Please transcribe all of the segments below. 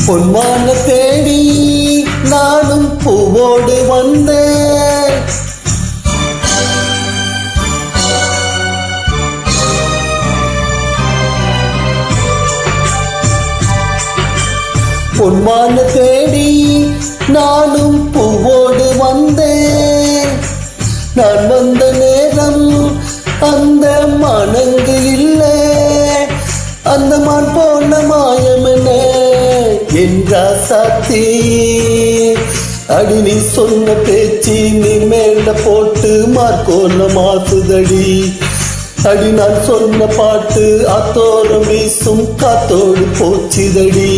பொன்மான தேடி நானும் பூவோடு வந்தேன். பொன்மான தேடி நானும் பூவோடு வந்தேன். நான் வந்த நேரம் அந்த மனங்கு இல்லை, அந்த மான் போன மாயமென என்றா சாத்தி. அடி நீ சொன்ன பேச்சு நீ மேல போட்டு மார்க்கோல மாத்துதடி. அடி நான் சொன்ன பாட்டு அத்தோரம் வீசும் காத்தோடு போச்சுதடி.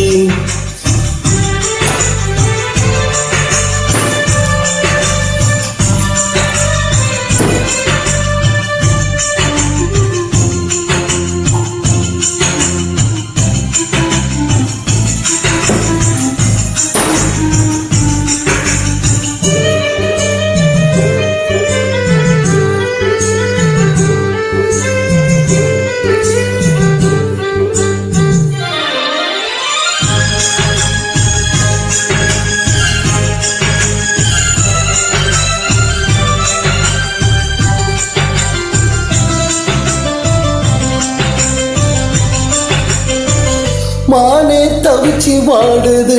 மானே தவிச்சு வாடுது,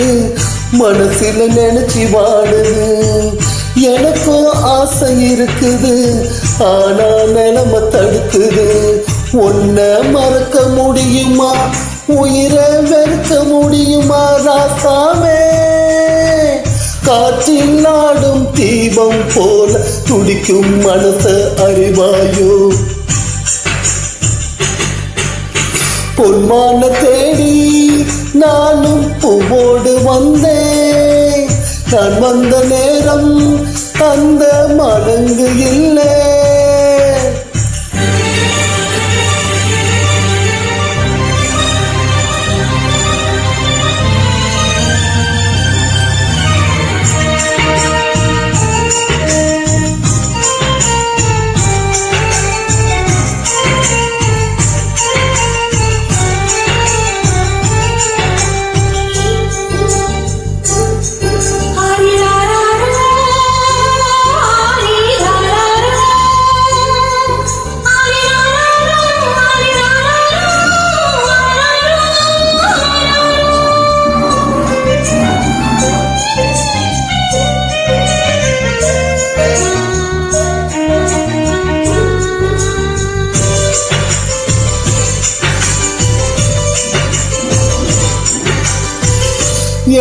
மனசுல நினைச்சு வாடுது. எனக்கும் ஆசை இருக்குது, ஆனா நிலைமை தடுக்குது. உன்ன மறக்க முடியுமா, உயிரை வெறுக்க முடியுமா ராசாமே? காற்றில் ஆடும் தீபம் போல துடிக்கும் மனச அறிவாயோ? பொன்மான தேடி நானும் பூவோடு வந்தேன். நான் வந்த நேரம் அந்த மனங்கு இல்லை.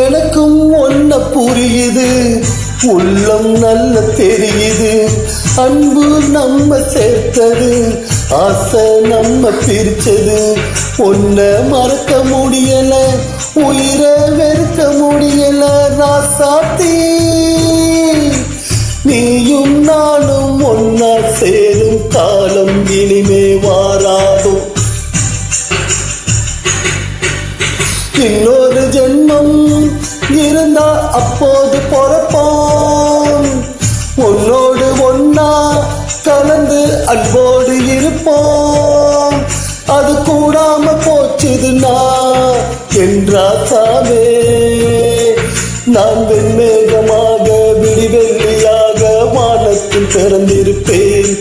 எனக்கும் ஒன்ன புரியுது, உள்ளம் நல்ல தெரியுது. அன்பு நம்ம சேர்த்தது, ஆசை நம்ம பிரிச்சது. ஒன்ன மறக்க முடியல, உயிரை வெறுக்க முடியல ராசாத்தி. நீயும் நானும் ஒன்னா சேரும் காலம் இனிமே வாராதோ? இன்னொரு ஜென்மம் இருந்தா அப்போது பொறப்போம். உன்னோடு ஒன்னா கலந்து அன்போடு இருப்போம். அது கூடாம போச்சுதுன்னா என்றாசாவே நான் வெண்மேகமாக விடிவெள்ளியாக வானத்தில் பிறந்திருப்பேன்.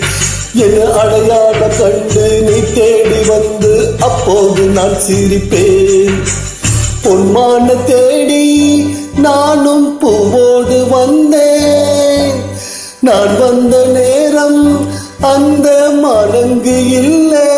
என் அடையாள கண்டு நீ தேடி வந்து அப்போது நான் சிரிப்பேன். பொன்மான தேடி நானும் பூவோடு வந்தேன். நான் வந்த நேரம் அந்த மனங்கு இல்லை.